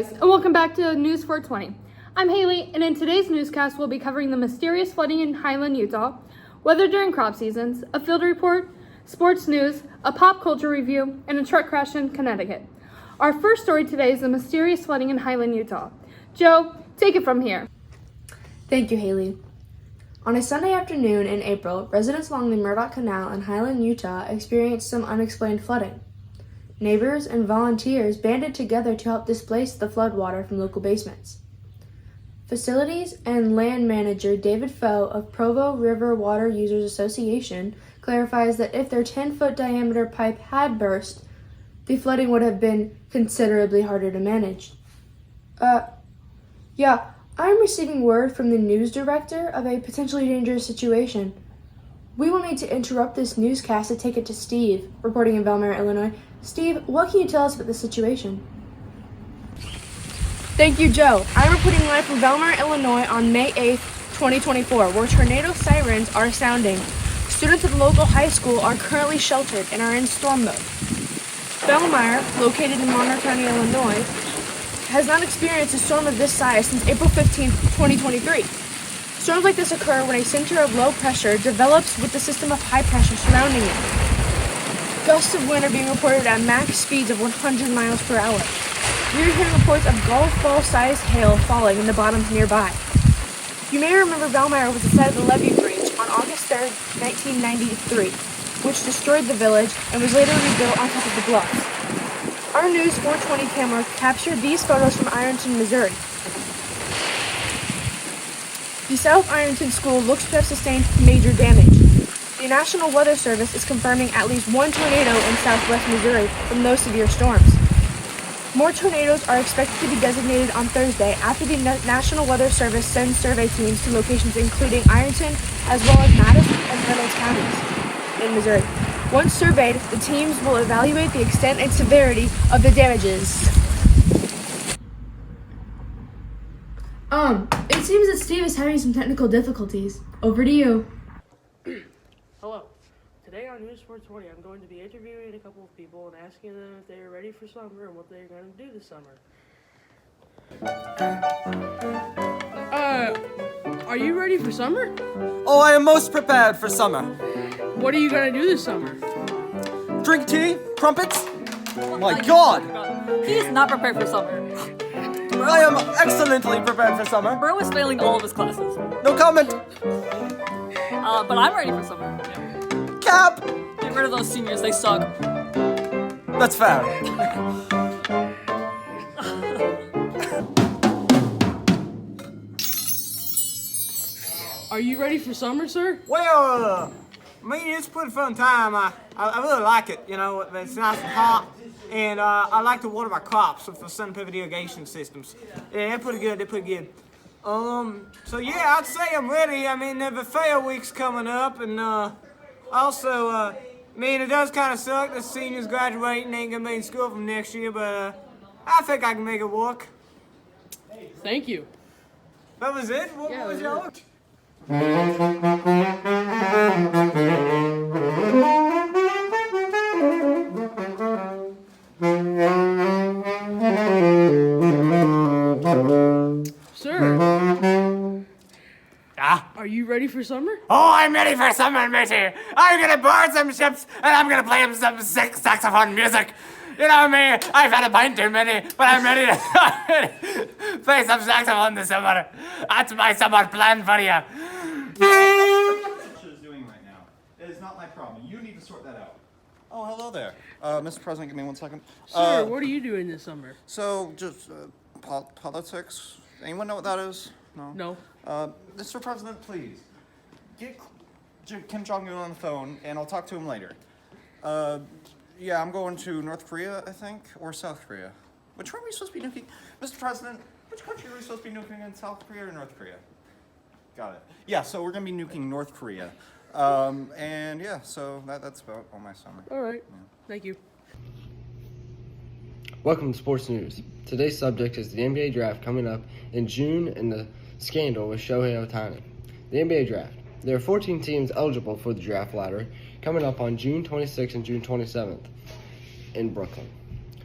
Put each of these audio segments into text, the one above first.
guys, and welcome back to News 420. I'm Haley, and in today's newscast, we'll be covering the mysterious flooding in Highland, Utah, weather during crop seasons, a field report, sports news, a pop culture review, and a truck crash in Connecticut. Our first story today is the mysterious flooding in Highland, Utah. Joe, take it from here. Thank you, Haley. On a Sunday afternoon in April, residents along the Murdoch Canal in Highland, Utah experienced some unexplained flooding. Neighbors and volunteers banded together to help displace the floodwater from local basements. Facilities and land manager David Foe of Provo River Water Users Association clarifies that if their 10-foot diameter pipe had burst, the flooding would have been considerably harder to manage. I'm receiving word from the news director of a potentially dangerous situation. We will need to interrupt this newscast to take it to Steve, reporting in Valmar, Illinois. Steve, what can you tell us about the situation? Thank you, Joe. I'm reporting live from Valmar, Illinois on May 8th, 2024, where tornado sirens are sounding. Students at the local high school are currently sheltered and are in storm mode. Valmar, located in Monroe County, Illinois, has not experienced a storm of this size since April 15th, 2023. Storms like this occur when a center of low pressure develops with the system of high pressure surrounding it. Gusts of wind are being reported at max speeds of 100 miles per hour. We are hearing reports of golf ball-sized hail falling in the bottoms nearby. You may remember Valmar was the site of the levee breach on August 3rd, 1993, which destroyed the village and was later rebuilt on top of the bluffs. Our News 420 camera captured these photos from Ironton, Missouri. The South Ironton School looks to have sustained major damage. The National Weather Service is confirming at least one tornado in southwest Missouri from those severe storms. More tornadoes are expected to be designated on Thursday after the National Weather Service sends survey teams to locations including Ironton as well as Madison and Reynolds counties in Missouri. Once surveyed, the teams will evaluate the extent and severity of the damages. It seems that Steve is having some technical difficulties. Over to you. Hello. Today on News 420, I'm going to be interviewing a couple of people and asking them if they are ready for summer and what they're going to do this summer. Are you ready for summer? Oh, I am most prepared for summer. What are you going to do this summer? Drink tea? Crumpets? My God! He is not prepared for summer. I am excellently prepared for summer. Bro is failing all of his classes. No comment. But I'm ready for summer. Cap! Get rid of those seniors, they suck. That's fair. Are you ready for summer, sir? Well, it's a pretty fun time. I really like it. You know, it's nice and hot, and I like to water my crops with the sun pivot irrigation systems. Yeah, they're pretty good. They're pretty good. So yeah, I'd say I'm ready. I mean, the fair week's coming up, and also, it does kind of suck that seniors graduating ain't gonna be in school from next year, but I think I can make it work. Thank you. That was it. What was y'all? Sir. Are you ready for summer? Oh, I'm ready for summer, matey. I'm gonna board some ships, and I'm gonna play some sick saxophone music. You know me, I've had a pint too many, but I'm ready to play some saxophone this summer. That's my summer plan for you. Is doing right now. It is not my problem. You need to sort that out. Oh, hello there. Mr. President, give me 1 second. Sir, what are you doing this summer? So, just politics. Anyone know what that is? No? No. Mr. President, please. Get Kim Jong-un on the phone, and I'll talk to him later. Yeah, I'm going to North Korea, I think, or South Korea. Which one are we supposed to be nuking? Mr. President, which country are we supposed to be nuking in South Korea or North Korea? Got it. Yeah, so we're going to be nuking North Korea. And yeah, so that's about all my summer. All right. Yeah. Thank you. Welcome to Sports News. Today's subject is the NBA Draft coming up in June and the scandal with Shohei Ohtani. The NBA Draft. There are 14 teams eligible for the draft lottery coming up on June 26th and June 27th in Brooklyn.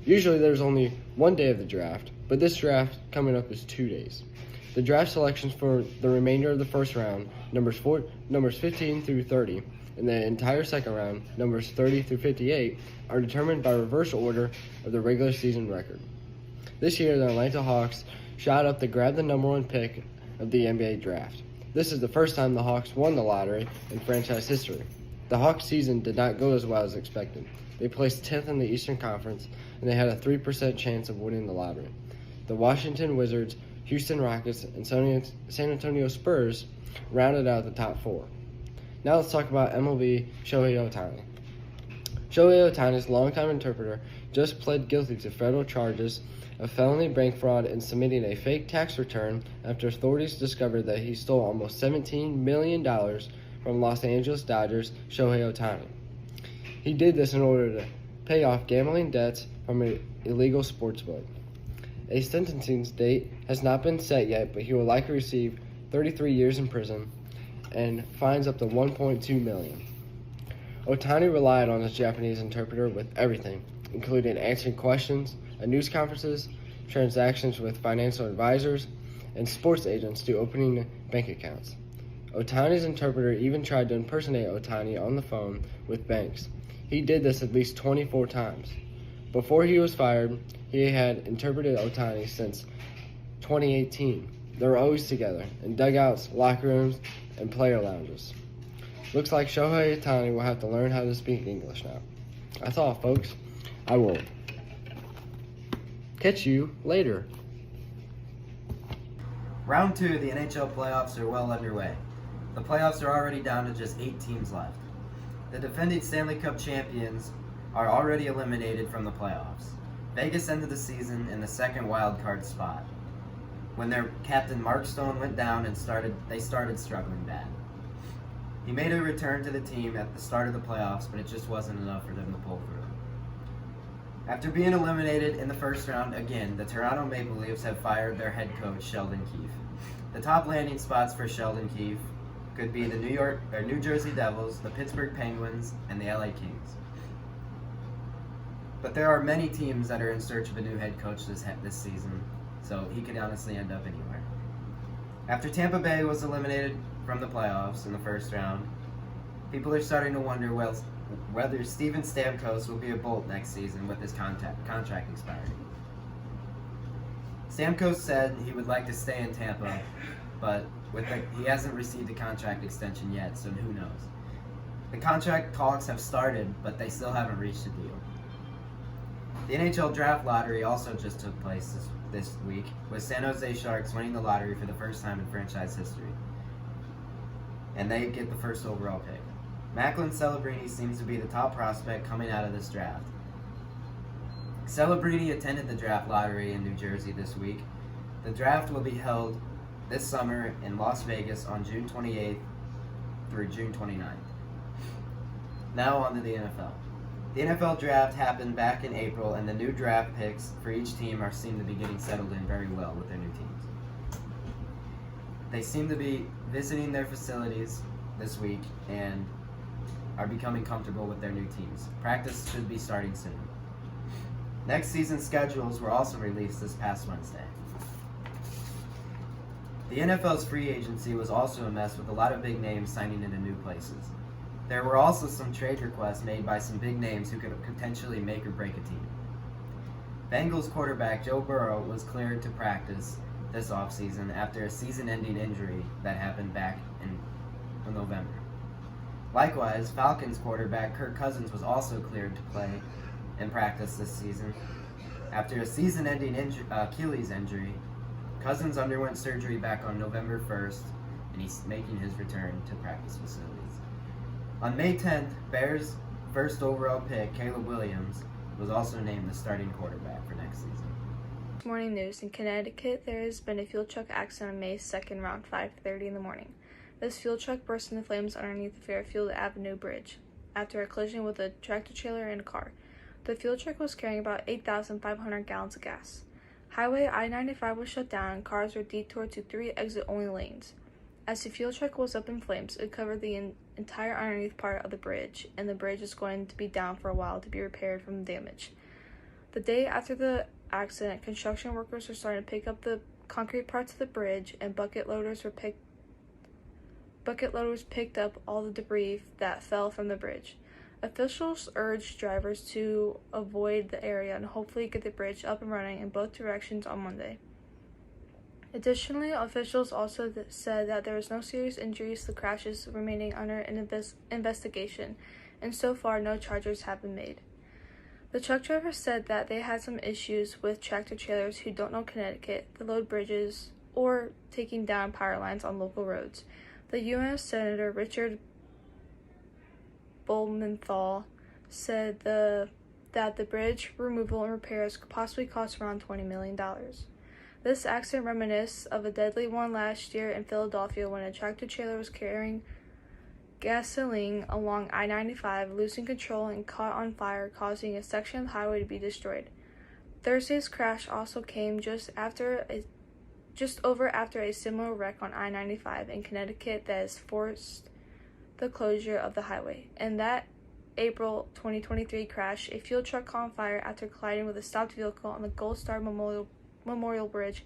Usually there's only one day of the draft, but this draft coming up is 2 days. The draft selections for the remainder of the first round, numbers 15 through 30, and the entire second round, numbers 30 through 58, are determined by reverse order of the regular season record. This year, the Atlanta Hawks shot up to grab the number 1 pick of the NBA draft. This is the first time the Hawks won the lottery in franchise history. The Hawks season did not go as well as expected. They placed 10th in the Eastern Conference, and they had a 3% chance of winning the lottery. The Washington Wizards, Houston Rockets, and San Antonio Spurs rounded out the top 4. Now let's talk about MLB Shohei Ohtani. Shohei Ohtani's longtime interpreter just pled guilty to federal charges of felony bank fraud and submitting a fake tax return after authorities discovered that he stole almost $17 million from Los Angeles Dodgers Shohei Ohtani. He did this in order to pay off gambling debts from an illegal sportsbook. A sentencing date has not been set yet, but he will likely receive 33 years in prison and fines up to $1.2 million. Ohtani relied on his Japanese interpreter with everything, including answering questions at news conferences, transactions with financial advisors, and sports agents to opening bank accounts. Ohtani's interpreter even tried to impersonate Ohtani on the phone with banks. He did this at least 24 times. Before he was fired, he had interpreted Ohtani since 2018. They were always together, in dugouts, locker rooms, and player lounges. Looks like Shohei Ohtani will have to learn how to speak English now. That's all, folks. I will catch you later. Round 2 of the NHL playoffs are well underway. The playoffs are already down to just 8 teams left. The defending Stanley Cup champions are already eliminated from the playoffs. Vegas ended the season in the second wild card spot, when their captain Mark Stone went down and they started struggling bad. He made a return to the team at the start of the playoffs, but it just wasn't enough for them to pull through. After being eliminated in the first round again, the Toronto Maple Leafs have fired their head coach Sheldon Keefe. The top landing spots for Sheldon Keefe could be the New Jersey Devils, the Pittsburgh Penguins, and the LA Kings. But there are many teams that are in search of a new head coach this season, so he could honestly end up anywhere. After Tampa Bay was eliminated from the playoffs in the first round, people are starting to wonder whether Steven Stamkos will be a Bolt next season with his contract expiring. Stamkos said he would like to stay in Tampa, but he hasn't received a contract extension yet, so who knows. The contract talks have started, but they still haven't reached a deal. The NHL Draft Lottery also just took place this week, with San Jose Sharks winning the lottery for the first time in franchise history. And they get the first overall pick. Macklin Celebrini seems to be the top prospect coming out of this draft. Celebrini attended the draft lottery in New Jersey this week. The draft will be held this summer in Las Vegas on June 28th through June 29th. Now on to the NFL. The NFL draft happened back in April, and the new draft picks for each team seem to be getting settled in very well with their new teams. They seem to be visiting their facilities this week and are becoming comfortable with their new teams. Practice should be starting soon. Next season's schedules were also released this past Wednesday. The NFL's free agency was also a mess, with a lot of big names signing into new places. There were also some trade requests made by some big names who could potentially make or break a team. Bengals quarterback Joe Burrow was cleared to practice this offseason after a season-ending injury that happened back in November. Likewise, Falcons quarterback Kirk Cousins was also cleared to play in practice this season. After a season-ending Achilles injury, Cousins underwent surgery back on November 1st, and he's making his return to practice facilities. On May 10th, Bears' first overall pick, Caleb Williams, was also named the starting quarterback for next season. Morning news. In Connecticut, there has been a fuel truck accident on May 2nd around 5:30 in the morning. This fuel truck burst into flames underneath the Fairfield Avenue Bridge after a collision with a tractor-trailer and a car. The fuel truck was carrying about 8,500 gallons of gas. Highway I-95 was shut down and cars were detoured to 3 exit-only lanes. As the fuel truck was up in flames, it covered the entire underneath part of the bridge, and the bridge is going to be down for a while to be repaired from the damage. The day after the accident, construction workers were starting to pick up the concrete parts of the bridge, and bucket loaders picked up all the debris that fell from the bridge. Officials urged drivers to avoid the area and hopefully get the bridge up and running in both directions on Monday. Additionally, officials also said that there was no serious injuries to the crashes remaining under an investigation, and so far no charges have been made. The truck driver said that they had some issues with tractor trailers who don't know Connecticut, the load bridges, or taking down power lines on local roads. The U.S. Senator Richard Blumenthal said that the bridge removal and repairs could possibly cost around $20 million. This accident reminisces of a deadly one last year in Philadelphia when a tractor trailer was carrying gasoline along I-95, losing control and caught on fire, causing a section of the highway to be destroyed. Thursday's crash also came just after a similar wreck on I-95 in Connecticut that has forced the closure of the highway. In that April 2023 crash, a fuel truck caught on fire after colliding with a stopped vehicle on the Gold Star Memorial Bridge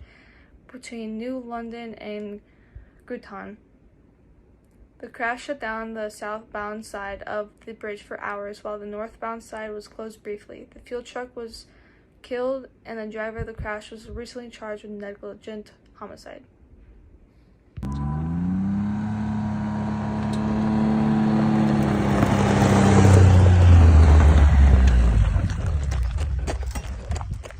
between New London and Groton. The crash shut down the southbound side of the bridge for hours while the northbound side was closed briefly. The fuel truck was killed and the driver of the crash was recently charged with negligent homicide.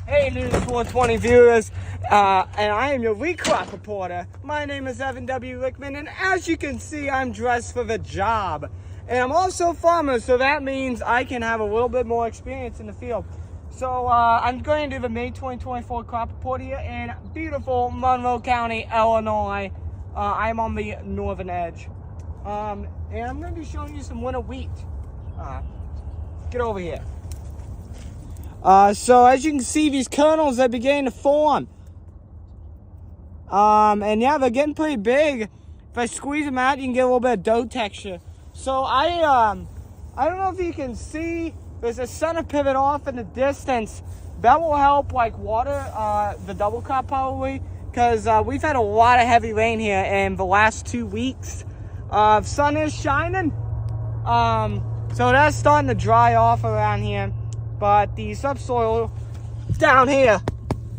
Hey, News 420 viewers, and I am your weed crop reporter. My name is Evan W. Lickman, and as you can see, I'm dressed for the job. And I'm also a farmer, so that means I can have a little bit more experience in the field. So I'm going to do the May 2024 crop report here in beautiful Monroe County, Illinois. I'm on the northern edge. And I'm going to be showing you some winter wheat. Get over here. So as you can see, these kernels are beginning to form. And yeah, they're getting pretty big. If I squeeze them out, you can get a little bit of dough texture. So I don't know if you can see, there's a center pivot off in the distance. That will help like water the double crop probably, because we've had a lot of heavy rain here in the last 2 weeks. Sun is shining, so that's starting to dry off around here. But the subsoil down here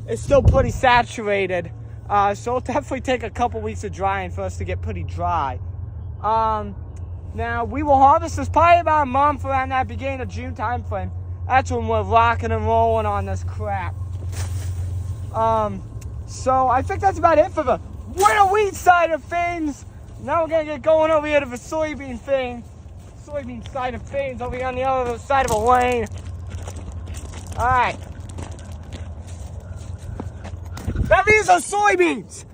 is still pretty saturated. So it'll definitely take a couple weeks of drying for us to get pretty dry. Now, we will harvest this probably about a month around that beginning of June time frame. That's when we're rocking and rolling on this crap. So I think that's about it for the winter wheat side of things. Now we're going to get going over here to the soybean side of things over here on the other side of the lane. Alright. Now these are soybeans.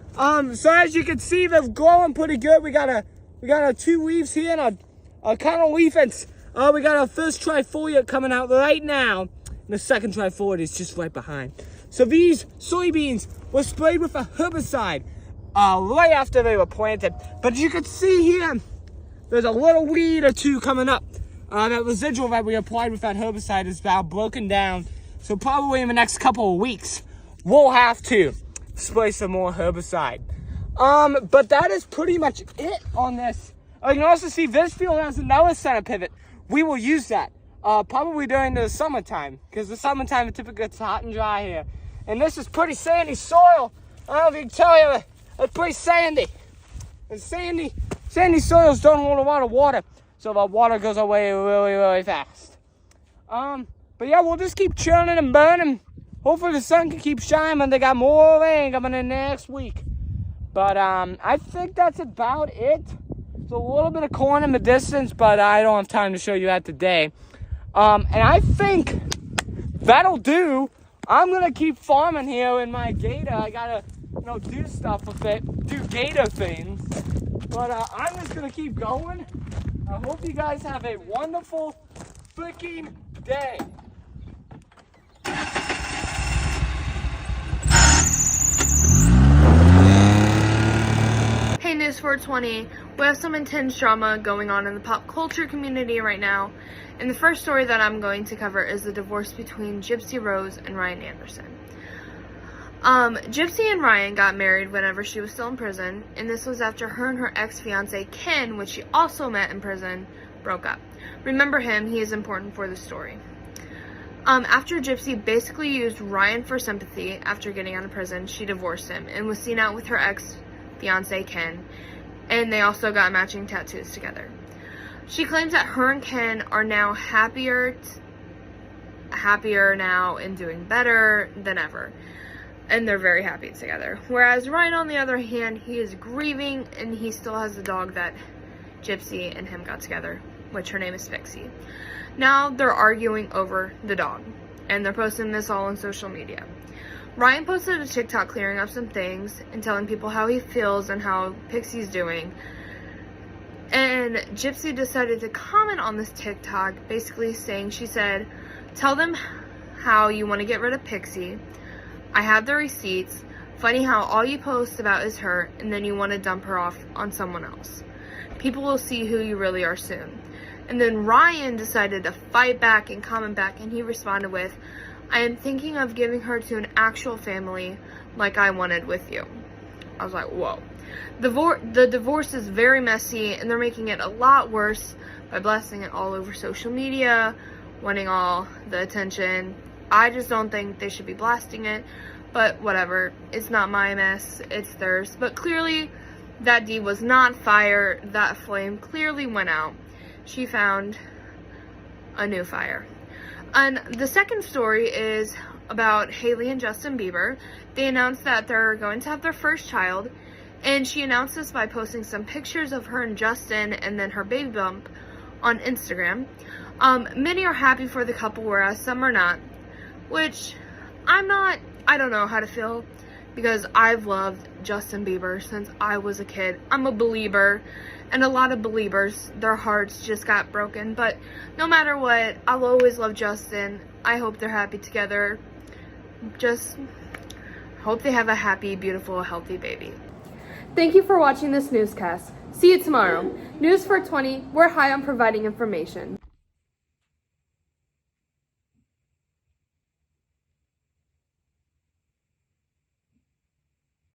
So as you can see, they're growing pretty good. We got our 2 leaves here and a kernel leaf, and we got our first trifoliate coming out right now. And the second trifoliate is just right behind. So these soybeans were sprayed with a herbicide right after they were planted. But as you can see here, there's a little weed or two coming up. That residual that we applied with that herbicide is about broken down. So probably in the next couple of weeks, we'll have to spray some more herbicide. But that is pretty much it on this. You can also see this field has another center pivot. We will use that probably during the summertime, because the summertime it typically gets hot and dry here. And this is pretty sandy soil. I don't know if you can tell you, it's pretty sandy. And sandy soils don't hold a lot of water, so the water goes away really, really fast. But yeah, we'll just keep churning and burning. Hopefully the sun can keep shining, and they got more rain coming in next week. But I think that's about it. There's a little bit of corn in the distance, but I don't have time to show you that today. And I think that'll do. I'm gonna keep farming here in my gator. I gotta, do stuff with it, do gator things. But I'm just gonna keep going. I hope you guys have a wonderful freaking day. Hey News 420, we have some intense drama going on in the pop culture community right now. And the first story that I'm going to cover is the divorce between Gypsy Rose and Ryan Anderson. Gypsy and Ryan got married whenever she was still in prison, and this was after her and her ex-fiance Ken, which she also met in prison, broke up. Remember him, he is important for the story. After Gypsy basically used Ryan for sympathy after getting out of prison, she divorced him and was seen out with her ex-fiance Ken, and they also got matching tattoos together. She claims that her and Ken are now happier now and doing better than ever, and they're very happy together. Whereas Ryan, on the other hand, he is grieving, and he still has the dog that Gypsy and him got together, which her name is Pixie. Now they're arguing over the dog, and they're posting this all on social media. Ryan posted a TikTok clearing up some things and telling people how he feels and how Pixie's doing. And Gypsy decided to comment on this TikTok, basically saying, she said, "Tell them how you want to get rid of Pixie. I have the receipts. Funny how all you post about is her, and then you want to dump her off on someone else. People will see who you really are soon." And then Ryan decided to fight back and comment back, and he responded with, "I am thinking of giving her to an actual family like I wanted with you." I was like, whoa. The divorce is very messy, and they're making it a lot worse by blasting it all over social media, wanting all the attention. I just don't think they should be blasting it, but whatever. It's not my mess, it's theirs. But clearly, that deed was not fire. That flame clearly went out. She found a new fire. And the second story is about Hailey and Justin Bieber. They announced that they're going to have their first child, and she announced this by posting some pictures of her and Justin and then her baby bump on Instagram. Many are happy for the couple, whereas some are not, which I don't know how to feel, because I've loved Justin Bieber since I was a kid. I'm a believer, and a lot of believers, their hearts just got broken. But no matter what, I'll always love Justin. I hope they're happy together. Just hope they have a happy, beautiful, healthy baby. Thank you for watching this newscast. See you tomorrow. News 420, we're high on providing information.